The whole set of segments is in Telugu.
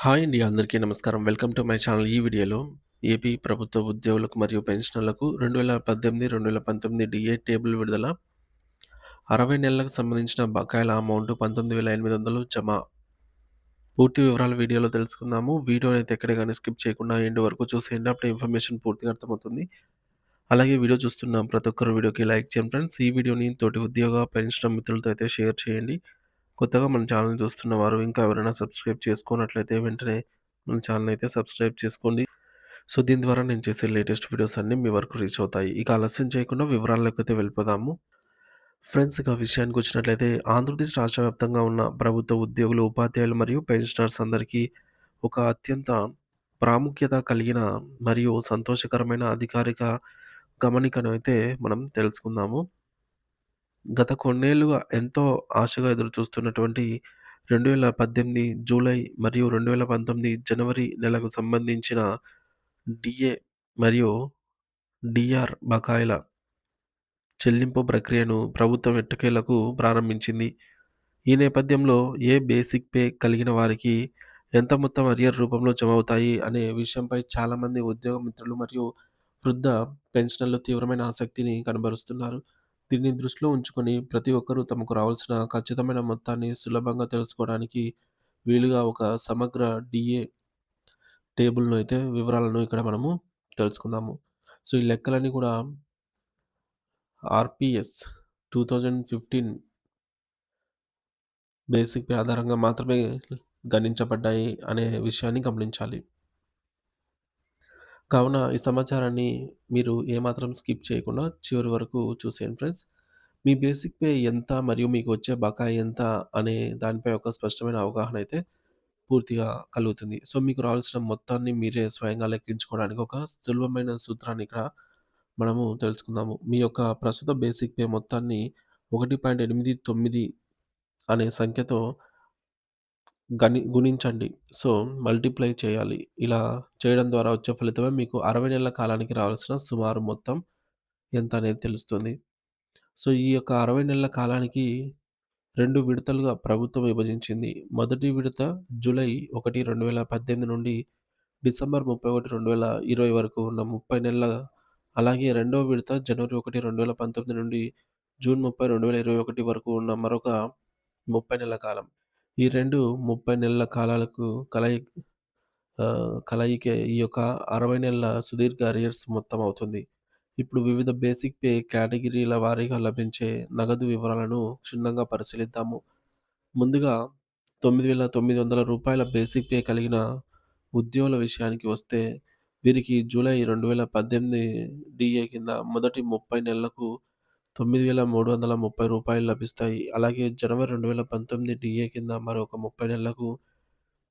హాయ్ అండి. అందరికీ నమస్కారం. Welcome to my channel. ఈ వీడియోలో ఏపీ ప్రభుత్వ ఉద్యోగులకు మరియు పెన్షనర్లకు 2018, 2019 డీఏ టేబుల్ విడుదల. 60 నెలలకు సంబంధించిన బకాయిల అమౌంట్ 19,800 జమ. పూర్తి వివరాలు వీడియోలో తెలుసుకుందాము. వీడియోనైతే ఎక్కడ గాని స్కిప్ చేయకుండా ఎండ్ వరకు చూసేయండి. అప్పుడే ఇన్ఫర్మేషన్ పూర్తిగా అర్థమవుతుంది. అలాగే వీడియో చూస్తున్న ప్రతి ఒక్కరు వీడియోకి లైక్ చేయండి ఫ్రెండ్స్. ఈ వీడియోని తోటి ఉద్యోగ, పెన్షనర్ మిత్రులతో అయితే షేర్ చేయండి. కొత్తగా మన ఛానెల్‌ని చూస్తున్న వారు ఇంకా ఎవరైనా సబ్స్క్రైబ్ చేసుకోనట్లయితే వెంటనే మన ఛానెల్‌ని అయితే సబ్స్క్రైబ్ చేసుకోండి. సో, దీని ద్వారా నేను చేసే లేటెస్ట్ వీడియోస్ అన్నీ మీ వరకు రీచ్ అవుతాయి. ఇక ఆలస్యం చేయకుండా వివరాల్లోకైతే వెళ్ళిపోదాము. ఫ్రెండ్స్, ఇక విషయానికొచ్చినట్లయితే ఆంధ్రప్రదేశ్ రాష్ట్ర వ్యాప్తంగా ఉన్న ప్రభుత్వ ఉద్యోగులు, ఉపాధ్యాయులు మరియు పెన్షనర్స్ అందరికీ ఒక అత్యంత ప్రాముఖ్యత కలిగిన మరియు సంతోషకరమైన అధికారిక గమనికను అయితే మనం తెలుసుకుందాము. గత కొన్నేళ్లుగా ఎంతో ఆశగా ఎదురుచూస్తున్నటువంటి 2018 జూలై మరియు 2019 జనవరి నెలకు సంబంధించిన డీఏ మరియు డీఆర్ బకాయిల చెల్లింపు ప్రక్రియను ప్రభుత్వం ఎట్టకేలకు ప్రారంభించింది. ఈ నేపథ్యంలో ఏ బేసిక్ పే కలిగిన వారికి ఎంత మొత్తం అరియర్ రూపంలో జమ అవుతాయి అనే విషయంపై చాలామంది ఉద్యోగ మిత్రులు మరియు వృద్ధ పెన్షనర్లు తీవ్రమైన ఆసక్తిని కనబరుస్తున్నారు. దీన్ని దృష్టిలో ఉంచుకొని ప్రతి ఒక్కరూ తమకు రావాల్సిన ఖచ్చితమైన మొత్తాన్ని సులభంగా తెలుసుకోవడానికి వీలుగా ఒక సమగ్ర డీఏ టేబుల్‌ను అయితే వివరాలను ఇక్కడ మనము తెలుసుకుందాము. సో, ఈ లెక్కలన్నీ కూడా ఆర్‌పీఎస్ 2015 బేసిక్ పే ఆధారంగా మాత్రమే గణించబడ్డాయి అనే విషయాన్ని గమనించాలి. కావున ఈ సమాచారాన్ని మీరు ఏమాత్రం స్కిప్ చేయకుండా చివరి వరకు చూసేయండి ఫ్రెండ్స్. మీ బేసిక్ పే ఎంత మరియు మీకు వచ్చే బకాయి ఎంత అనే దానిపై ఒక స్పష్టమైన అవగాహన అయితే పూర్తిగా కలుగుతుంది. సో, మీకు రావాల్సిన మొత్తాన్ని మీరే స్వయంగా లెక్కించుకోవడానికి ఒక సులభమైన సూత్రాన్ని ఇక్కడ మనము తెలుసుకుందాము. మీ యొక్క ప్రస్తుత బేసిక్ పే మొత్తాన్ని 1.89 అనే సంఖ్యతో గుణించండి. సో, మల్టిప్లై చేయాలి. ఇలా చేయడం ద్వారా వచ్చే ఫలితమే మీకు 60 నెలల కాలానికి రావాల్సిన సుమారు మొత్తం ఎంత అనేది తెలుస్తుంది. సో, ఈ యొక్క 60 నెలల కాలానికి 2 విడతలుగా ప్రభుత్వం విభజించింది. మొదటి విడత జూలై 1, 2018 నుండి డిసెంబర్ 31, 2020 వరకు ఉన్న 30 నెలల, అలాగే రెండవ విడత జనవరి 1, 2019 నుండి జూన్ 30, 2021 వరకు ఉన్న మరొక 30 నెలల కాలం. ఈ 2 30 నెలల కాలాలకు కలయికే ఈ యొక్క 60 నెలల సుదీర్ఘ అరియర్స్ మొత్తం అవుతుంది. ఇప్పుడు వివిధ బేసిక్ పే కేటగిరీల వారీగా లభించే నగదు వివరాలను క్షుణ్ణంగా పరిశీలిద్దాము. ముందుగా రూ. 9,900 బేసిక్ పే కలిగిన ఉద్యోగుల విషయానికి వస్తే, వీరికి జూలై 2018 డీఏ కింద మొదటి 30 నెలలకు రూ. 9,330 లభిస్తాయి. అలాగే జనవరి 2019 డీఏ కింద మరొక 30 నెలలకు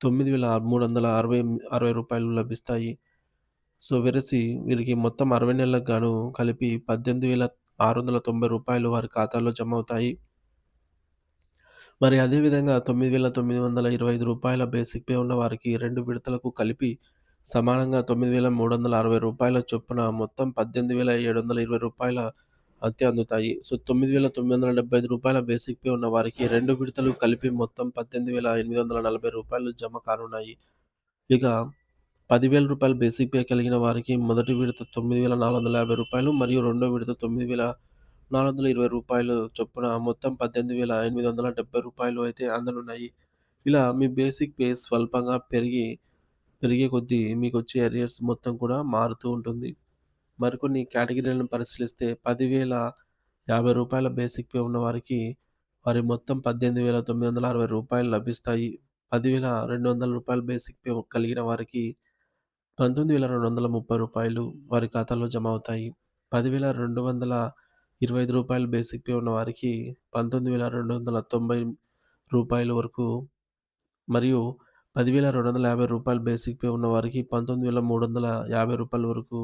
రూ. 9,360 లభిస్తాయి. సో, వీరికి మొత్తం 60 నెలలకు గాను కలిపి రూ. 18,690 వారి ఖాతాలో జమ అవుతాయి. మరి అదే విధంగా రూ. 9,925 బేసిక్ పే ఉన్న వారికి 2 విడతలకు కలిపి సమానంగా రూ. 9,360 చొప్పున మొత్తం రూ. 18,720 అయితే అందుతాయి. సో, రూ. 9,975 బేసిక్ పే ఉన్న వారికి 2 విడతలు కలిపి మొత్తం రూ. 18,840 జమ కానున్నాయి. ఇక రూ. 10,000 బేసిక్ పే కలిగిన వారికి మొదటి విడత రూ. 9,450 మరియు రెండో విడత రూ. 9,420 చొప్పున మొత్తం రూ. 18,870 అయితే అందనున్నాయి. ఇలా మీ బేసిక్ పే స్వల్పంగా పెరిగే కొద్దీ మీకొచ్చే అరియర్స్ మొత్తం కూడా మారుతూ ఉంటుంది. మరికొన్ని కేటగిరీలను పరిశీలిస్తే రూ. 10,050 బేసిక్ పే ఉన్నవారికి వారి మొత్తం రూ. 18,960 లభిస్తాయి. రూ. 10,200 బేసిక్ పే కలిగిన వారికి రూ. 19,230 వారి ఖాతాలో జమ అవుతాయి. రూ. 10,225 బేసిక్ పే ఉన్నవారికి రూ. 19,290 వరకు మరియు రూ. 10,250 బేసిక్ పే ఉన్నవారికి రూ. 19,350 వరకు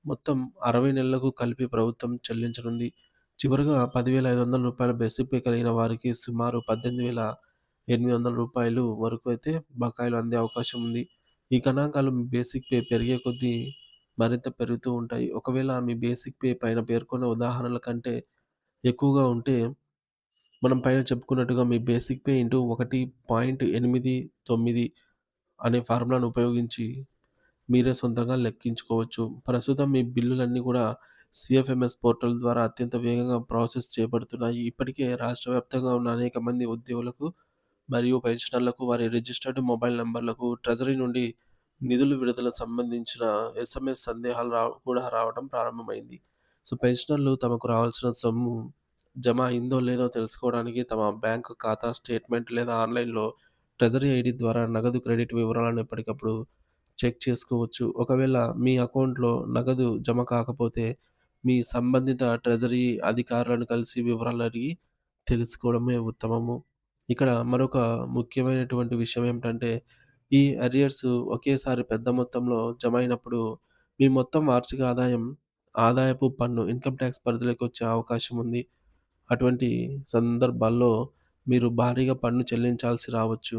మొత్తం 60 నెలలకు కలిపి ప్రభుత్వం చెల్లించనుంది. చివరగా రూ. 10,500 బేసిక్ పే కలిగిన వారికి సుమారు రూ. 18,800 వరకు అయితే బకాయిలు అందే అవకాశం ఉంది. ఈ గణాంకాలు మీ బేసిక్ పే పెరిగే కొద్దీ మరింత పెరుగుతూ ఉంటాయి. ఒకవేళ మీ బేసిక్ పే పైన పేర్కొన్న ఉదాహరణల కంటే ఎక్కువగా ఉంటే, మనం పైన చెప్పుకున్నట్టుగా మీ బేసిక్ పే ఇంటూ 1.89 అనే ఫార్ములాను ఉపయోగించి మీరే సొంతంగా లెక్కించుకోవచ్చు. ప్రస్తుతం మీ బిల్లులన్నీ కూడా సీఎఫ్ఎంఎస్ పోర్టల్ ద్వారా అత్యంత వేగంగా ప్రాసెస్ చేయబడుతున్నాయి. ఇప్పటికే రాష్ట్ర వ్యాప్తంగా ఉన్న అనేక మంది ఉద్యోగులకు మరియు పెన్షనర్లకు వారి రిజిస్టర్డ్ మొబైల్ నంబర్లకు ట్రెజరీ నుండి నిధులు విడుదల సంబంధించిన ఎస్ఎంఎస్ సందేహాలు కూడా రావడం ప్రారంభమైంది. సో, పెన్షనర్లు తమకు రావాల్సిన సొమ్ము జమ అయిందో లేదో తెలుసుకోవడానికి తమ బ్యాంకు ఖాతా స్టేట్మెంట్ లేదా ఆన్‌లైన్‌లో ట్రెజరీ ఐడీ ద్వారా నగదు క్రెడిట్ వివరాలను ఎప్పటికప్పుడు చెక్ చేసుకోవచ్చు. ఒకవేళ మీ అకౌంట్‌లో నగదు జమ కాకపోతే మీ సంబంధిత ట్రెజరీ అధికారులను కలిసి వివరాలు అడిగి తెలుసుకోవడమే ఉత్తమము. ఇక్కడ మరొక ముఖ్యమైనటువంటి విషయం ఏమిటంటే, ఈ అరియర్స్ ఒకేసారి పెద్ద మొత్తంలో జమ అయినప్పుడు మీ మొత్తం వార్షిక ఆదాయం, ఆదాయపు పన్ను ఇన్‌కమ్ టాక్స్ పరిధిలోకి వచ్చే అవకాశం ఉంది. అటువంటి సందర్భాల్లో మీరు భారీగా పన్ను చెల్లించాల్సి రావచ్చు.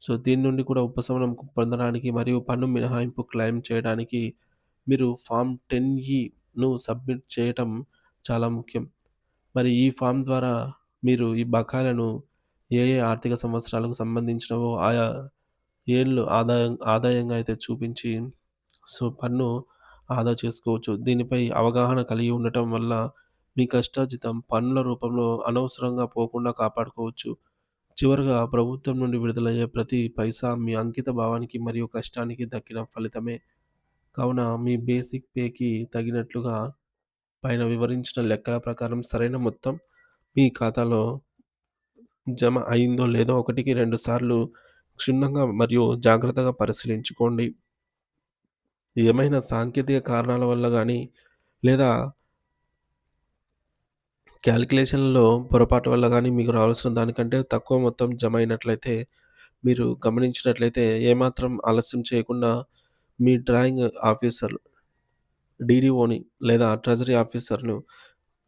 సో, దీని నుండి కూడా ఉపశమనం పొందడానికి మరియు పన్ను మినహాయింపు క్లెయిమ్ చేయడానికి మీరు ఫార్మ్ 10 సబ్మిట్ చేయటం చాలా ముఖ్యం. మరి ఈ ఫార్మ్ ద్వారా మీరు ఈ బకాయిలను ఏ ఏ ఆర్థిక సంవత్సరాలకు సంబంధించినవో ఆయా ఏళ్ళు ఆదాయంగా అయితే చూపించి సో, పన్ను ఆదా చేసుకోవచ్చు. దీనిపై అవగాహన కలిగి ఉండటం వల్ల మీ కష్టార్జితం పన్నుల రూపంలో అనవసరంగా పోకుండా కాపాడుకోవచ్చు. చివరగా ప్రభుత్వం నుండి విడుదలయ్యే ప్రతి పైసా మీ అంకిత భావానికి మరియు కష్టానికి దక్కిన ఫలితమే. కావున మీ బేసిక్ పేకి తగినట్లుగా పైన వివరించిన లెక్కల ప్రకారం సరైన మొత్తం మీ ఖాతాలో జమ అయిందో లేదో ఒకటికి 2 సార్లు క్షుణ్ణంగా మరియు జాగ్రత్తగా పరిశీలించుకోండి. ఏమైనా సాంకేతిక కారణాల వల్ల గానీ, లేదా క్యాలిక్యులేషన్‌లో పొరపాటు వల్ల గానీ మీకు రావాల్సిన దానికంటే తక్కువ మొత్తం జమ అయినట్లయితే, మీరు గమనించినట్లయితే ఏమాత్రం ఆలస్యం చేయకుండా మీ డ్రాయింగ్ ఆఫీసర్ డీడీఓని లేదా ట్రెజరీ ఆఫీసర్‌ను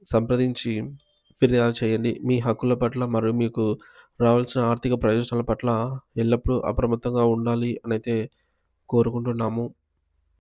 సంప్రదించి ఫిర్యాదు చేయండి. మీ హక్కుల పట్ల మరియు మీకు రావాల్సిన ఆర్థిక ప్రయోజనాల పట్ల ఎల్లప్పుడూ అప్రమత్తంగా ఉండాలి అనైతే కోరుకుంటున్నాము.